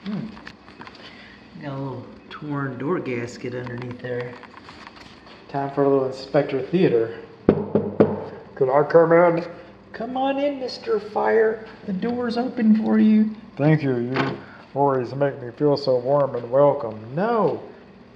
Got a little torn door gasket underneath there. Time for a little inspector theater. Could I come in? Come on in, Mr. Fire. The door's open for you. Thank you. You always make me feel so warm and welcome. No,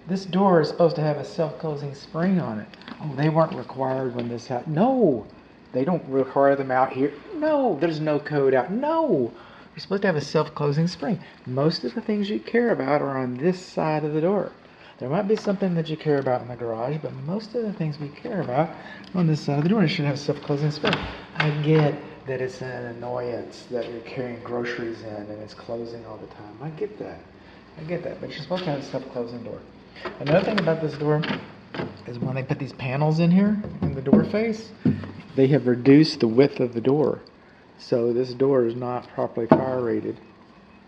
this door is supposed to have a self-closing spring on it. Oh, they weren't required when this happened. No, they don't require them out here. No, there's no code out. No, you're supposed to have a self-closing spring. Most of the things you care about are on this side of the door. There might be something that you care about in the garage, but most of the things we care about are on this side of the door. It should have a self-closing spring. I get that it's an annoyance that you're carrying groceries in and it's closing all the time. I get that, but you're supposed to have a self-closing door. Another thing about this door is when they put these panels in here, in the door face, they have reduced the width of the door. So this door is not properly fire rated.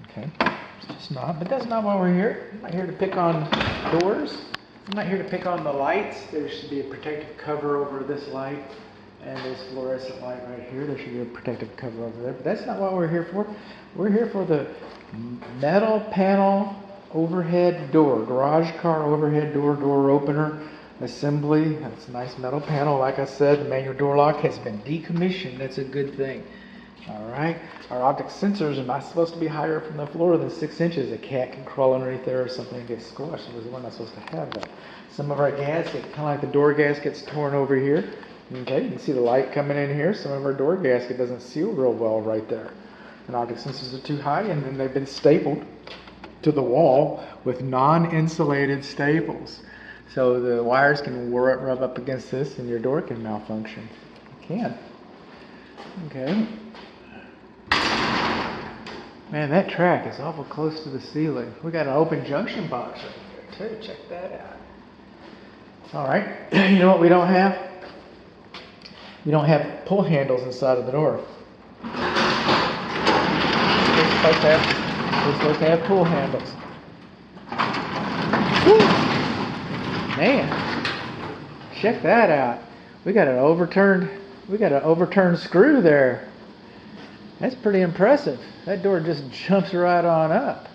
Okay, it's just not, but that's not why we're here. I'm not here to pick on doors. I'm not here to pick on the lights. There should be a protective cover over this light and this fluorescent light right here. There should be a protective cover over there, but that's not what we're here for. We're here for the metal panel overhead door, garage car overhead door, door opener assembly. That's a nice metal panel. Like I said, the manual door lock has been decommissioned. That's a good thing. All right. Our optic sensors are not supposed to be higher from the floor than 6 inches. A cat can crawl underneath there or something and get squashed. We're not supposed to have that. Some of our gasket, kind of like the door gasket's torn over here. Okay, you can see the light coming in here. Some of our door gasket doesn't seal real well right there. And optic sensors are too high, and then they've been stapled to the wall with non-insulated staples. So the wires can rub up against this and your door can malfunction. It can. Okay. Man, that track is awful close to the ceiling. We got an open junction box right there too. Check that out. All right. You know what we don't have? We don't have pull handles inside of the door. We're supposed to have pull handles. Woo! Man, check that out. We got an overturned screw there. That's pretty impressive. That door just jumps right on up.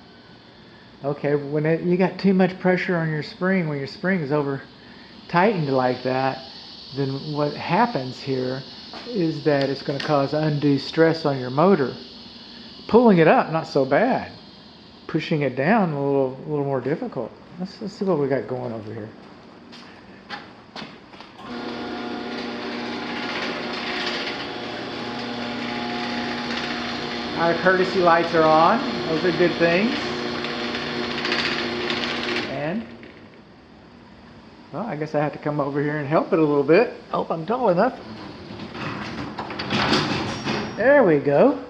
Okay, when you got too much pressure on your spring, when your spring is over tightened like that, then what happens here is that it's going to cause undue stress on your motor. Pulling it up, not so bad. Pushing it down, a little more difficult. Let's see what we got going over here. Our courtesy lights are on. Those are good things. And, well, I guess I have to come over here and help it a little bit. Oh, I'm tall enough. There we go.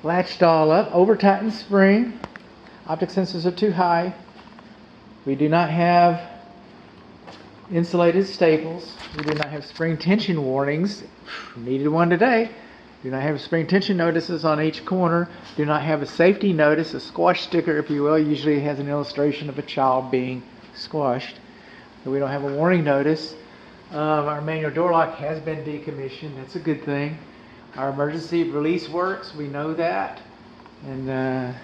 Latched all up. Over-tightened spring. Optic sensors are too high. We do not have insulated staples. We do not have spring tension warnings. Needed one today. Do not have spring tension notices on each corner. Do not have a safety notice, a squash sticker, if you will. Usually it has an illustration of a child being squashed. So we don't have a warning notice. Our manual door lock has been decommissioned. That's a good thing. Our emergency release works. We know that. And I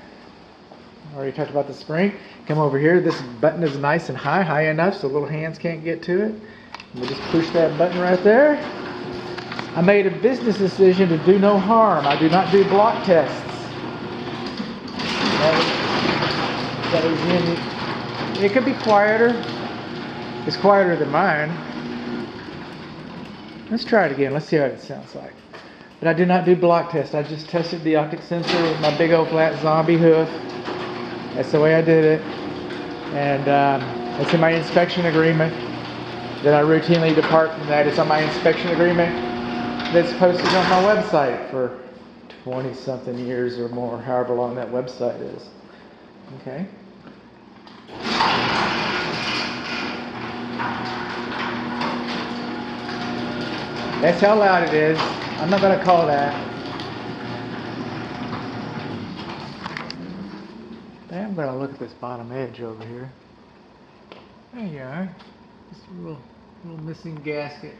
already talked about the spring. Come over here. This button is nice and high enough so little hands can't get to it. And we just push that button right there. I made a business decision to do no harm. I do not do block tests. It could be quieter. It's quieter than mine. Let's try it again. Let's see how it sounds like. But I do not do block tests. I just tested the optic sensor with my big old flat zombie hoof. That's the way I did it. And it's in my inspection agreement that I routinely depart from that. It's on my inspection agreement that's posted on my website for 20-something years or more, however long that website is. Okay. That's how loud it is. I'm not going to call that. I'm going to look at this bottom edge over here. There you are. Just a little missing gasket.